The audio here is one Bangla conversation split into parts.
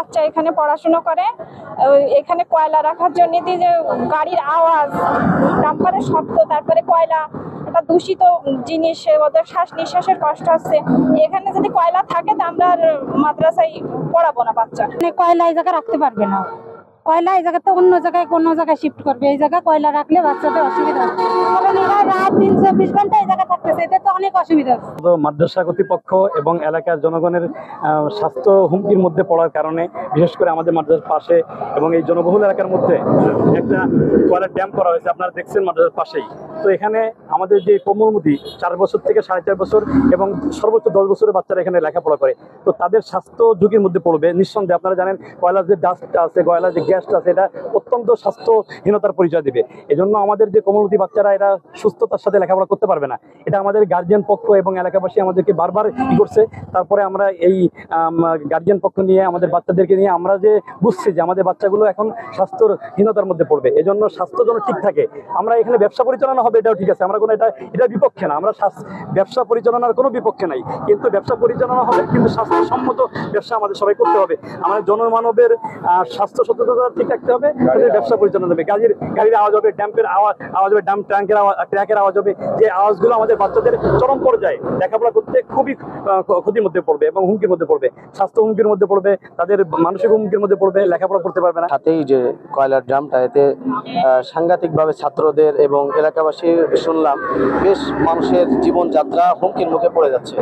বাচ্চা এখানে পড়াশোনা করে। এখানে কয়লা রাখার জন্য যে গাড়ির আওয়াজ, ডাম্পারের শব্দ, তারপরে কয়লা একটা দূষিত জিনিস, ওদের শ্বাস নিঃশ্বাসের কষ্ট হচ্ছে। এখানে যদি কয়লা থাকে তো আমরা আর মাদ্রাসায় পড়াবো না বাচ্চা। কয়লা এই জায়গায় রাখতে পারবে না, কয়লা এই জায়গাতে অন্য জায়গায় কোনো জায়গায় শিফট করবে। এই জায়গায় কয়লা রাখলে বাচ্চাদের অসুবিধা হবে, কারণ এরা রাত দিন 24 ঘন্টা এই জায়গায় থাকতেছে, এদের তো অনেক অসুবিধা হচ্ছে। মাদ্রাসা কর্তৃপক্ষ এবং এলাকার জনগণের স্বাস্থ্য হুমকির মধ্যে পড়ার কারণে, বিশেষ করে আমাদের মাদ্রাসার পাশে এবং এই জনবহুল এলাকার মধ্যে একটা কয়লার ড্যাম করা হয়েছে, আপনারা দেখছেন মাদ্রাসার পাশেই। তো এখানে আমাদের যে কোমলমতি 4 বছর থেকে 4.5 বছর এবং সর্বোচ্চ 10 বছরের বাচ্চারা এখানে লেখাপড়া করে, তো তাদের স্বাস্থ্য ঝুঁকির মধ্যে পড়বে নিঃসন্দেহে। আপনারা জানেন কয়লার যে ডাস্ট আছে, কয়লার যে গ্যাসটা আছে, এটা অত্যন্ত স্বাস্থ্যহীনতার পরিচয় দেবে। এজন্য আমাদের যে কোমলমতি বাচ্চারা এরা সুস্থতার সাথে লেখাপড়া করতে পারবে না। এটা আমাদের গার্জিয়ান পক্ষ এবং এলাকাবাসী আমাদেরকে বারবার করছে। তারপরে আমরা এই গার্জিয়ান পক্ষ নিয়ে আমাদের বাচ্চাদেরকে নিয়ে আমরা যে বুঝছি যে আমাদের বাচ্চাগুলো এখন স্বাস্থ্যহীনতার মধ্যে পড়বে। এজন্য স্বাস্থ্য যেন ঠিক থাকে। আমরা এখানে ব্যবসা পরিচালনা হবে, এটাও ঠিক আছে, আমরা কোনো এটা বিপক্ষে না, আমরা ব্যবসা পরিচালনার কোনো বিপক্ষে নাই। কিন্তু ব্যবসা পরিচালনা হবে, কিন্তু স্বাস্থ্যসম্মত ব্যবসা আমাদের সবাই করতে হবে। আমাদের জনমানবের স্বাস্থ্য সচেতনতা ঠিক রাখতে হবে, ব্যবসা পরিচালনা হবে। গাড়ির আওয়াজ হবে, ড্যাম্পের আওয়াজ হবে, ট্রাকের আওয়াজ হবে, যে আওয়াজগুলো আমাদের বাচ্চাদের চরম পর্যায়ে লেখাপড়া করতে খুবই ক্ষতির মধ্যে পড়বে এবং হুমকির মধ্যে পড়বে, স্বাস্থ্য হুমকির মধ্যে পড়বে, তাদের মানসিক হুমকির মধ্যে পড়বে, লেখাপড়া করতে পারবে না। সাথেই যে কয়লার ড্রামটা, এতে সাংঘাতিকভাবে ছাত্রদের এবং এলাকাবাসীর শুনলাম বেশ মানুষের জীবনযাত্রা হুমকির মুখে পড়ে যাচ্ছে।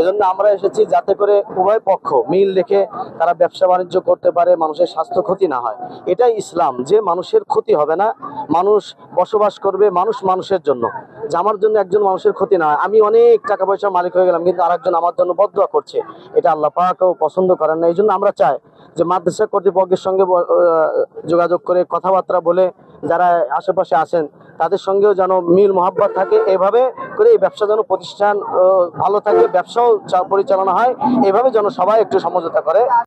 এজন্য আমরা এসেছি যাতে করে উভয় পক্ষ মিল রেখে তারা ব্যবসা বাণিজ্য করতে পারে, মানুষের স্বাস্থ্য ক্ষতি না হয়। এটাই ইসলাম, যে মানুষের ক্ষতি হবে না, মানুষ বসবাস করবে মানুষ মানুষের জন্য, যে আমার জন্য একজন মানুষের ক্ষতি না হয়। আমি অনেক টাকা পয়সার মালিক হয়ে গেলাম, কিন্তু আরেকজন আমার জন্য বদদুয়া করছে, এটা আল্লাহ পাকও পছন্দ করেন না। এই জন্য আমরা চাই যে মাদ্রাসা কর্তৃপক্ষের সঙ্গে যোগাযোগ করে কথাবার্তা বলে যারা আশেপাশে আছেন তাদের সঙ্গেও যেন মিল মহাব্বত থাকে, এভাবে করে এই ব্যবসা যেন প্রতিষ্ঠান ভালো থাকে, ব্যবসাও পরিচালনা হয়, এভাবে যেন সবাই একটু সমঝোতা করে।